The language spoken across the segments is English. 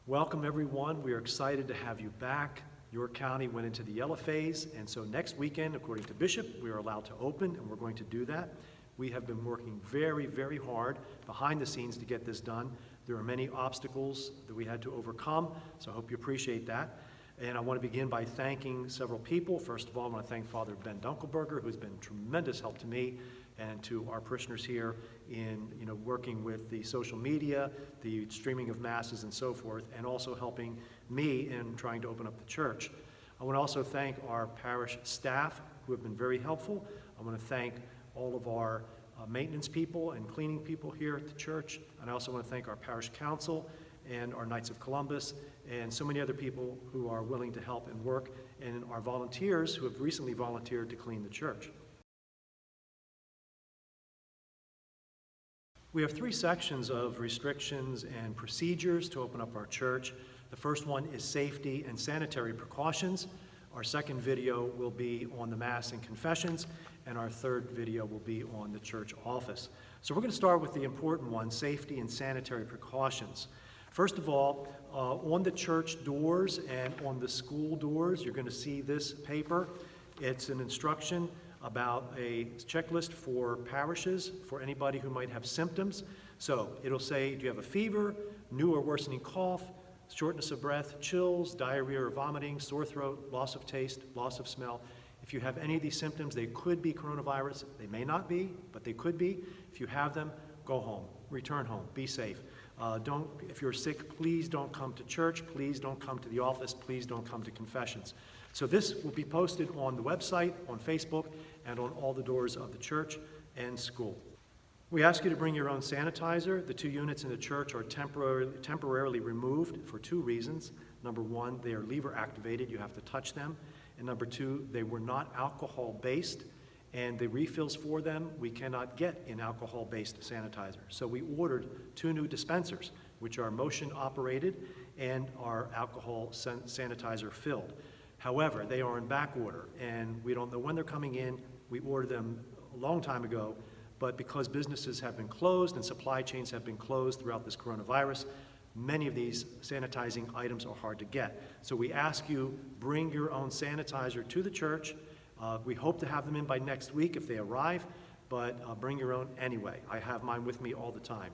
Welcome, everyone. We are excited to have you back. York County went into the yellow phase, and so next weekend, according to Bishop, we are allowed to open, and we're going to do that. We have been working very, very hard behind the scenes to get this done. There are many obstacles that we had to overcome, so I hope you appreciate that. And I want to begin by thanking several people. First of all, I want to thank Father Ben Dunkelberger, who has been tremendous help to me and to our parishioners here in working with the social media, the streaming of masses and so forth, and also helping me in trying to open up the church. I want to also thank our parish staff who have been very helpful. I want to thank all of our maintenance people and cleaning people here at the church, and I also want to thank our parish council and our Knights of Columbus and so many other people who are willing to help and work, and our volunteers who have recently volunteered to clean the church. We have three sections of restrictions and procedures to open up our church. The first one is safety and sanitary precautions. Our second video will be on the Mass and confessions, and our third video will be on the church office. So we're going to start with the important one, safety and sanitary precautions. First of all, on the church doors and on the school doors, you're going to see this paper. It's an instruction about a checklist for parishes for anybody who might have symptoms. So it'll say, do you have a fever, new or worsening cough, shortness of breath, chills, diarrhea or vomiting, sore throat, loss of taste, loss of smell. If you have any of these symptoms, they could be coronavirus. They may not be, but they could be. If you have them, go home, return home, be safe. If you're sick, please don't come to church, please don't come to the office, please don't come to confessions. So this will be posted on the website, on Facebook, and on all the doors of the church and school. We ask you to bring your own sanitizer. The 2 units in the church are temporarily removed for 2 reasons. Number 1, they are lever activated, you have to touch them. And number 2, they were not alcohol-based, and the refills for them we cannot get in alcohol-based sanitizer. So we ordered 2 new dispensers, which are motion-operated and are alcohol sanitizer filled. However, they are in back order, and we don't know when they're coming in. We ordered them a long time ago, but because businesses have been closed and supply chains have been closed throughout this coronavirus, many of these sanitizing items are hard to get. So we ask you, bring your own sanitizer to the church. We hope to have them in by next week if they arrive, but bring your own anyway. I have mine with me all the time.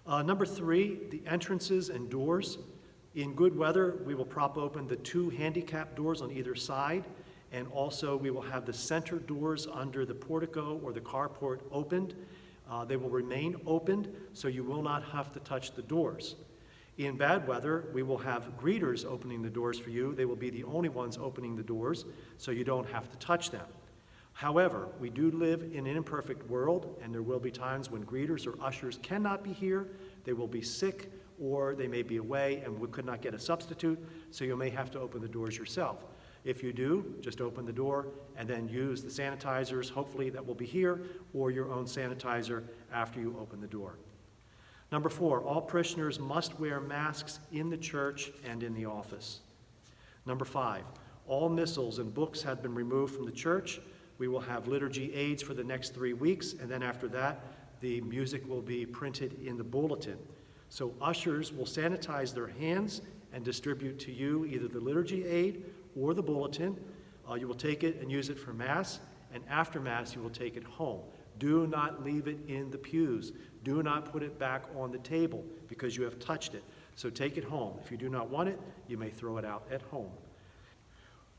Number 3, the entrances and doors. In good weather, we will prop open the 2 handicap doors on either side, and also we will have the center doors under the portico or the carport opened. They will remain opened, so you will not have to touch the doors. In bad weather, we will have greeters opening the doors for you. They will be the only ones opening the doors, so you don't have to touch them. However, we do live in an imperfect world, and there will be times when greeters or ushers cannot be here. They will be sick, or they may be away, and we could not get a substitute, so you may have to open the doors yourself. If you do, just open the door and then use the sanitizers, hopefully that will be here, or your own sanitizer after you open the door. Number 4, all parishioners must wear masks in the church and in the office. Number 5, all missals and books have been removed from the church. We will have liturgy aids for the next 3 weeks, and then after that, the music will be printed in the bulletin. So ushers will sanitize their hands and distribute to you either the liturgy aid or the bulletin. You will take it and use it for Mass, and after Mass you will take it home. Do not leave it in the pews. Do not put it back on the table because you have touched it. So take it home. If you do not want it, you may throw it out at home.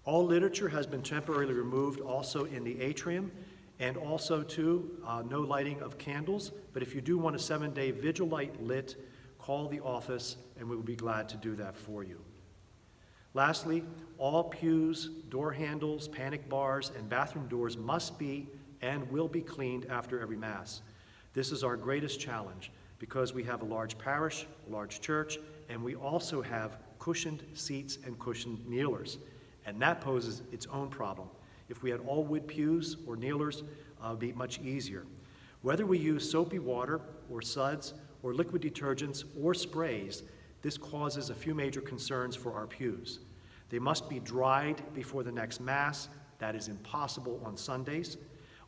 All literature has been temporarily removed also in the atrium, and also too, no lighting of candles. But if you do want a 7-day vigil light lit, call the office and we will be glad to do that for you. Lastly, all pews, door handles, panic bars, and bathroom doors must be and will be cleaned after every Mass. This is our greatest challenge because we have a large parish, a large church, and we also have cushioned seats and cushioned kneelers, and that poses its own problem. If we had all wood pews or kneelers, it would be much easier. Whether we use soapy water or suds or liquid detergents or sprays, this causes a few major concerns for our pews. They must be dried before the next Mass. That is impossible on Sundays.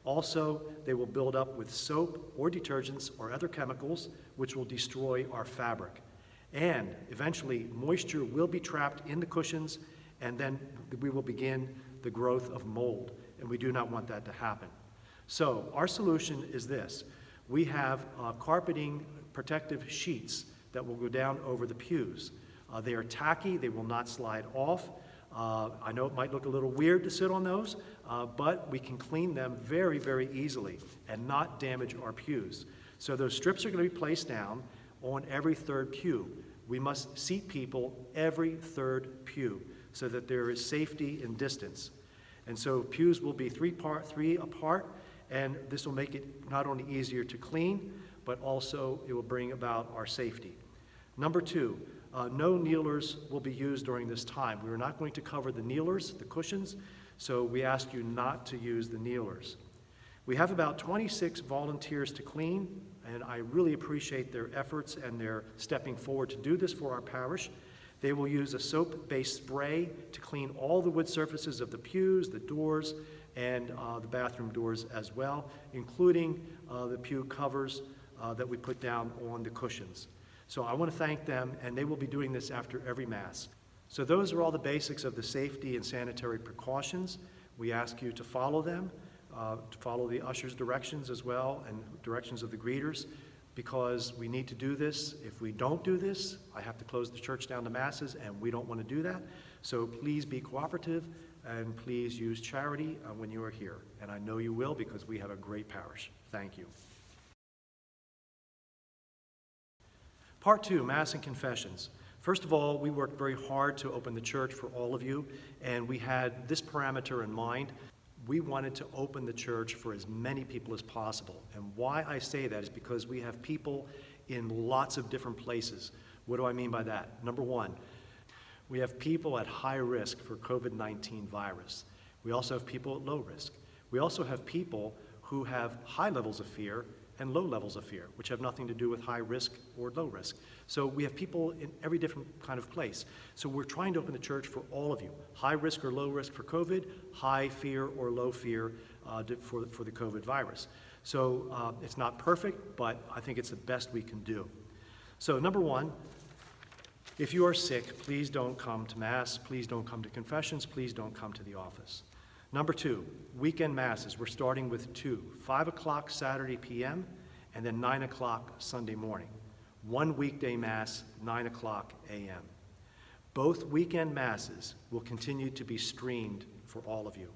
Also, they will build up with soap or detergents or other chemicals which will destroy our fabric. And eventually, moisture will be trapped in the cushions, and then we will begin the growth of mold, and we do not want that to happen. So our solution is this. We have carpeting protective sheets that will go down over the pews. They are tacky, they will not slide off. I know it might look a little weird to sit on those, but we can clean them very, very easily and not damage our pews. So those strips are going to be placed down on every third pew. We must seat people every third pew so that there is safety and distance. And so pews will be three apart, and this will make it not only easier to clean, but also it will bring about our safety. Number two, no kneelers will be used during this time. We are not going to cover the kneelers, the cushions, so we ask you not to use the kneelers. We have about 26 volunteers to clean, and I really appreciate their efforts and their stepping forward to do this for our parish. They will use a soap-based spray to clean all the wood surfaces of the pews, the doors, and the bathroom doors as well, including the pew covers that we put down on the cushions. So I want to thank them, and they will be doing this after every Mass. So those are all the basics of the safety and sanitary precautions. We ask you to follow them, to follow the ushers' directions as well, and directions of the greeters, because we need to do this. If we don't do this, I have to close the church down to Masses, and we don't want to do that. So please be cooperative, and please use charity when you are here. And I know you will, because we have a great parish. Thank you. Part two, Mass and Confessions. First of all, we worked very hard to open the church for all of you, and we had this parameter in mind. We wanted to open the church for as many people as possible. And why I say that is because we have people in lots of different places. What do I mean by that? Number one, we have people at high risk for COVID-19 virus. We also have people at low risk. We also have people who have high levels of fear and low levels of fear, which have nothing to do with high risk or low risk. So we have people in every different kind of place. So we're trying to open the church for all of you. High risk or low risk for COVID, high fear or low fear for the COVID virus. So it's not perfect, but I think it's the best we can do. So number one, if you are sick, please don't come to Mass, please don't come to confessions, please don't come to the office. Number two, weekend Masses. We're starting with 2, 5 o'clock Saturday p.m. and then 9 o'clock Sunday morning. One weekday Mass, 9 o'clock a.m. Both weekend Masses will continue to be streamed for all of you.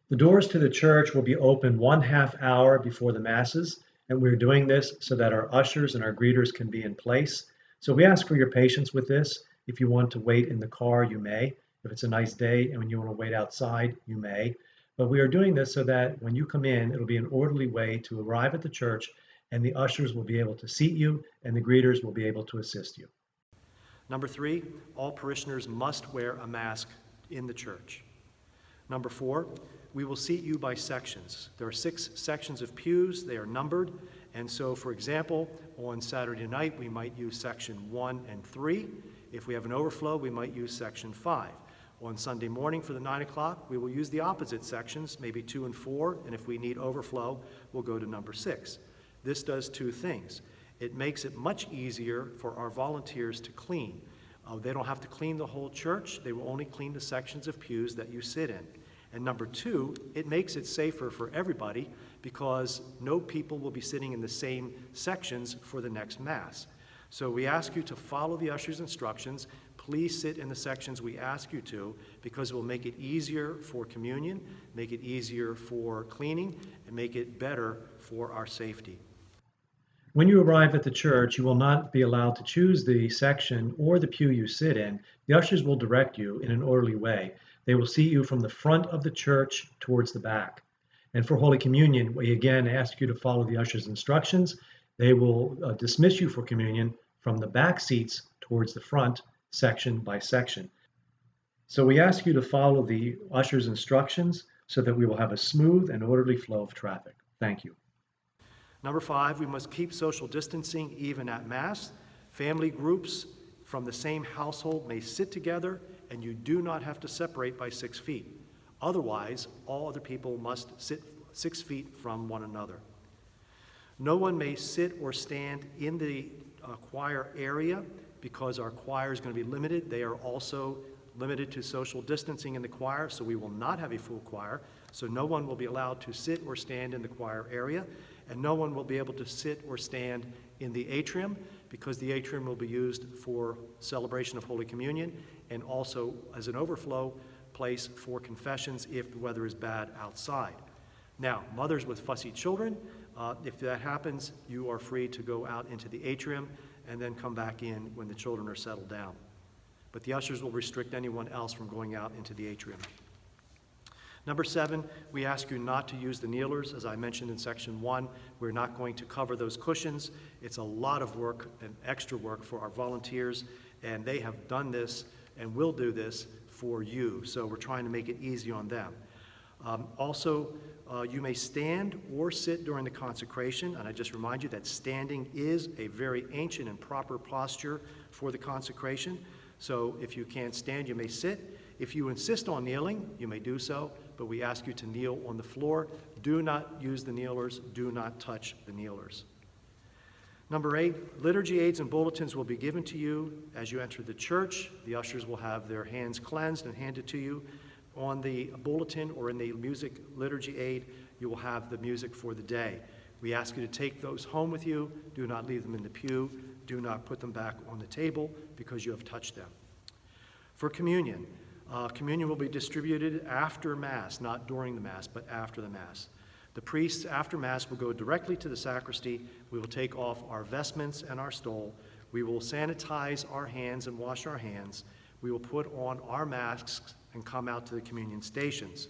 The doors to the church will be open 1/2 hour before the Masses, and we're doing this so that our ushers and our greeters can be in place. So we ask for your patience with this. If you want to wait in the car, you may. If it's a nice day and when you want to wait outside, you may. But we are doing this so that when you come in, it'll be an orderly way to arrive at the church, and the ushers will be able to seat you and the greeters will be able to assist you. Number 3, all parishioners must wear a mask in the church. Number 4, we will seat you by sections. There are 6 sections of pews. They are numbered. And so, for example, on Saturday night, we might use section 1 and 3. If we have an overflow, we might use section 5. On Sunday morning for the 9 o'clock, we will use the opposite sections, maybe 2 and 4, and if we need overflow, we'll go to number 6. This does 2 things. It makes it much easier for our volunteers to clean. They don't have to clean the whole church. They will only clean the sections of pews that you sit in. And number 2, it makes it safer for everybody because no people will be sitting in the same sections for the next Mass. So we ask you to follow the usher's instructions. Please sit in the sections we ask you to, because it will make it easier for communion, make it easier for cleaning, and make it better for our safety. When you arrive at the church, you will not be allowed to choose the section or the pew you sit in. The ushers will direct you in an orderly way. They will seat you from the front of the church towards the back. And for Holy Communion, we again ask you to follow the usher's instructions. They will dismiss you for communion from the back seats towards the front, section by section. So we ask you to follow the usher's instructions so that we will have a smooth and orderly flow of traffic. Thank you. Number 5, we must keep social distancing even at Mass. Family groups from the same household may sit together, and you do not have to separate by 6 feet. Otherwise, all other people must sit 6 feet from one another. No one may sit or stand in the choir area because our choir is going to be limited. They are also limited to social distancing in the choir, so we will not have a full choir. So no one will be allowed to sit or stand in the choir area, and no one will be able to sit or stand in the atrium, because the atrium will be used for celebration of Holy Communion and also as an overflow place for confessions if the weather is bad outside. Now, mothers with fussy children, if that happens, you are free to go out into the atrium and then come back in when the children are settled down. But the ushers will restrict anyone else from going out into the atrium. Number 7, we ask you not to use the kneelers. As I mentioned in section 1, we're not going to cover those cushions. It's a lot of work and extra work for our volunteers, and they have done this and will do this for you. So we're trying to make it easy on them. You may stand or sit during the consecration, and I just remind you that standing is a very ancient and proper posture for the consecration. So if you can't stand, you may sit. If you insist on kneeling, you may do so, but we ask you to kneel on the floor. Do not use the kneelers. Do not touch the kneelers. Number 8, liturgy aids and bulletins will be given to you as you enter the church. The ushers will have their hands cleansed and handed to you. On the bulletin or in the music liturgy aid, you will have the music for the day. We ask you to take those home with you. Do not leave them in the pew. Do not put them back on the table because you have touched them. For communion, communion will be distributed after Mass, not during the Mass, but after the Mass. The priests, after Mass, will go directly to the sacristy. We will take off our vestments and our stole. We will sanitize our hands and wash our hands. We will put on our masks and come out to the communion stations.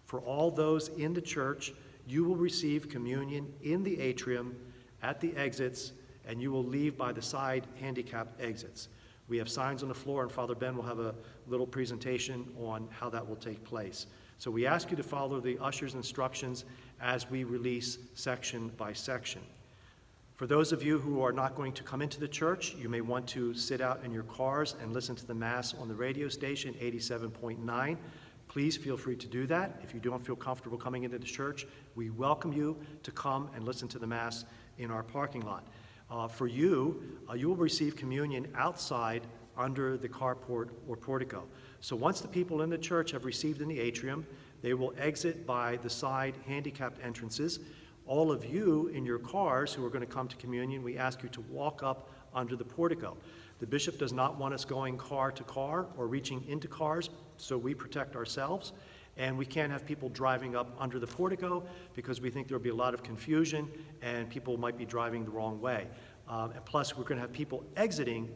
For all those in the church, you will receive communion in the atrium at the exits, and you will leave by the side handicapped exits. We have signs on the floor, and Father Ben will have a little presentation on how that will take place. So we ask you to follow the usher's instructions as we release section by section. For those of you who are not going to come into the church, you may want to sit out in your cars and listen to the Mass on the radio station, 87.9. Please feel free to do that. If you don't feel comfortable coming into the church, we welcome you to come and listen to the Mass in our parking lot. For you, you will receive communion outside under the carport or portico. So once the people in the church have received in the atrium, they will exit by the side handicapped entrances. All of you in your cars who are going to come to communion, we ask you to walk up under the portico. The bishop does not want us going car to car or reaching into cars, so we protect ourselves. And we can't have people driving up under the portico because we think there will be a lot of confusion and people might be driving the wrong way. And plus, we're going to have people exiting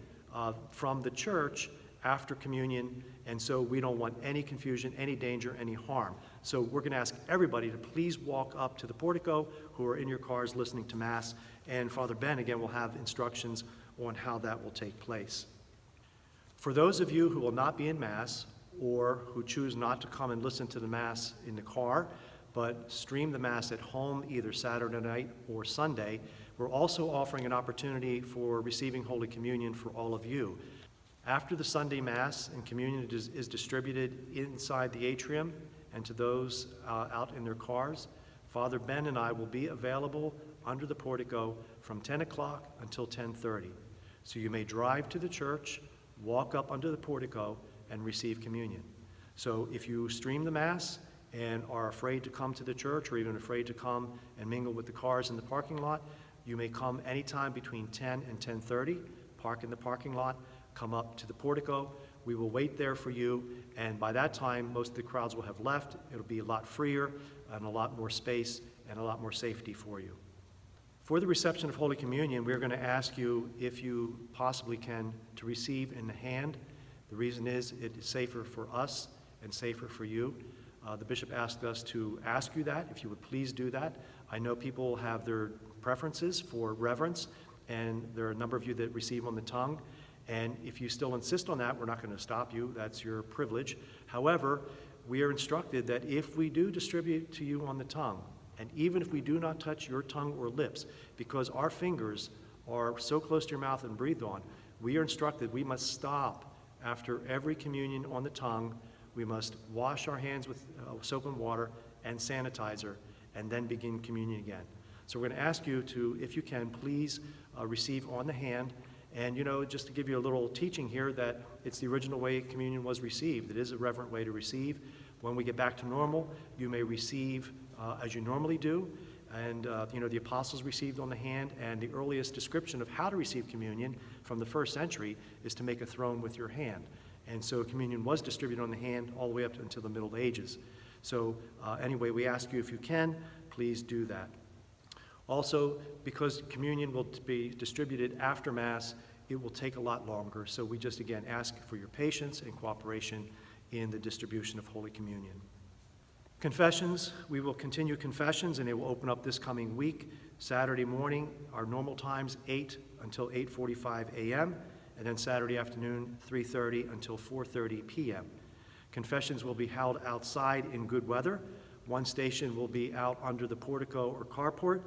from the church after communion, and so we don't want any confusion, any danger, any harm. So we're going to ask everybody to please walk up to the portico who are in your cars listening to Mass, and Father Ben, again, will have instructions on how that will take place. For those of you who will not be in Mass or who choose not to come and listen to the Mass in the car, but stream the Mass at home either Saturday night or Sunday, we're also offering an opportunity for receiving Holy Communion for all of you. After the Sunday Mass and communion is distributed inside the atrium and to those out in their cars, Father Ben and I will be available under the portico from 10 o'clock until 10:30. So you may drive to the church, walk up under the portico, and receive communion. So if you stream the Mass and are afraid to come to the church or even afraid to come and mingle with the cars in the parking lot, you may come anytime between 10 and 10:30, park in the parking lot, come up to the portico. We will wait there for you, and by that time, most of the crowds will have left. It'll be a lot freer and a lot more space and a lot more safety for you. For the reception of Holy Communion, we're going to ask you, if you possibly can, to receive in the hand. The reason is it is safer for us and safer for you. The bishop asked us to ask you that, if you would please do that. I know people have their preferences for reverence, and there are a number of you that receive on the tongue. And if you still insist on that, we're not going to stop you. That's your privilege. However, we are instructed that if we do distribute to you on the tongue, and even if we do not touch your tongue or lips, because our fingers are so close to your mouth and breathed on, we are instructed we must stop after every communion on the tongue. We must wash our hands with soap and water and sanitizer, and then begin communion again. So we're going to ask you to, if you can, please receive on the hand. And, just to give you a little teaching here, that it's the original way communion was received. It is a reverent way to receive. When we get back to normal, you may receive as you normally do. And, the apostles received on the hand, and the earliest description of how to receive communion from the first century is to make a throne with your hand. And so communion was distributed on the hand all the way up until the Middle Ages. So anyway, we ask you, if you can, please do that. Also, because communion will be distributed after Mass, it will take a lot longer. So we just, again, ask for your patience and cooperation in the distribution of Holy Communion. Confessions, we will continue confessions, and they will open up this coming week. Saturday morning, our normal times, 8 until 8:45 a.m., and then Saturday afternoon, 3:30 until 4:30 p.m. Confessions will be held outside in good weather. One station will be out under the portico or carport,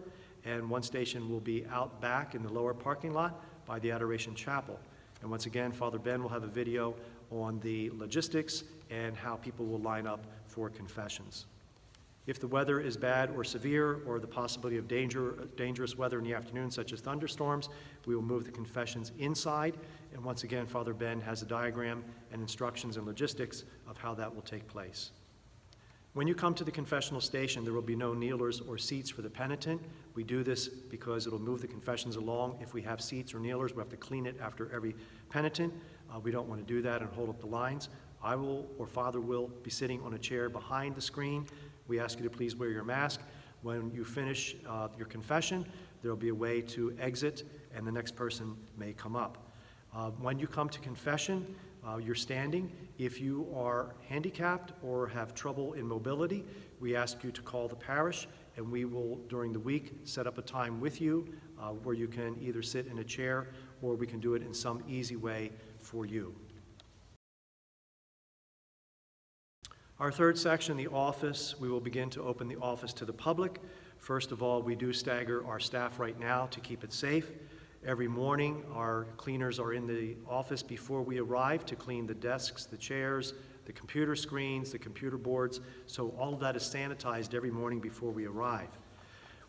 and one station will be out back in the lower parking lot by the Adoration Chapel. And once again, Father Ben will have a video on the logistics and how people will line up for confessions. If the weather is bad or severe, or the possibility of dangerous weather in the afternoon, such as thunderstorms, we will move the confessions inside. And once again, Father Ben has a diagram and instructions and logistics of how that will take place. When you come to the confessional station, there will be no kneelers or seats for the penitent. We do this because it'll move the confessions along. If we have seats or kneelers, we have to clean it after every penitent. We don't want to do that and hold up the lines. I will, or Father will, be sitting on a chair behind the screen. We ask you to please wear your mask. When you finish your confession, there will be a way to exit, and the next person may come up. When you come to confession, you're standing. If you are handicapped or have trouble in mobility, we ask you to call the parish, and we will, during the week, set up a time with you where you can either sit in a chair, or we can do it in some easy way for you. Our third section, the office, we will begin to open the office to the public. First of all, we do stagger our staff right now to keep it safe. Every morning, our cleaners are in the office before we arrive to clean the desks, the chairs, the computer screens, the computer boards. So all of that is sanitized every morning before we arrive.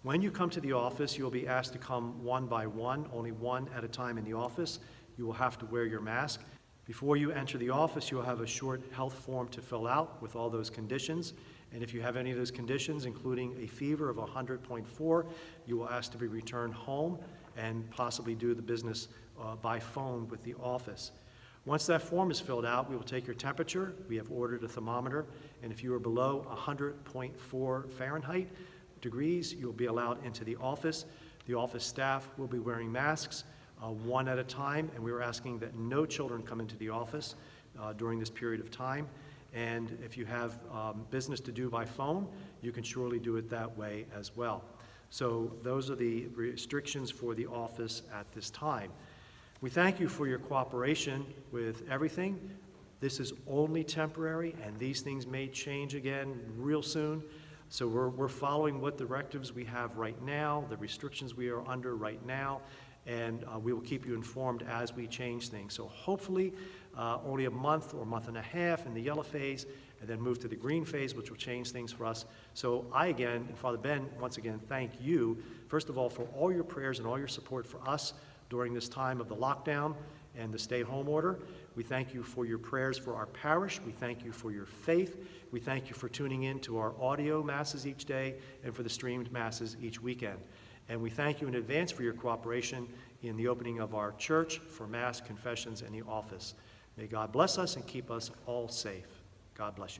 When you come to the office, you'll be asked to come one by one, only one at a time in the office. You will have to wear your mask. Before you enter the office, you'll have a short health form to fill out with all those conditions. And if you have any of those conditions, including a fever of 100.4, you will ask to be returned home and possibly do the business by phone with the office. Once that form is filled out, we will take your temperature. We have ordered a thermometer, and if you are below 100.4 Fahrenheit degrees, you'll be allowed into the office. The office staff will be wearing masks, one at a time, and we are asking that no children come into the office during this period of time. And if you have business to do by phone, you can surely do it that way as well. So those are the restrictions for the office at this time. We thank you for your cooperation with everything. This is only temporary, and these things may change again real soon. So we're following what directives we have right now, the restrictions we are under right now, and we will keep you informed as we change things. So hopefully only a month or a month and a half in the yellow phase, and then move to the green phase, which will change things for us. So I again, and Father Ben, once again, thank you, first of all, for all your prayers and all your support for us during this time of the lockdown and the stay-home order. We thank you for your prayers for our parish. We thank you for your faith. We thank you for tuning in to our audio masses each day and for the streamed masses each weekend. And we thank you in advance for your cooperation in the opening of our church for Mass, confessions, and the office. May God bless us and keep us all safe. God bless you.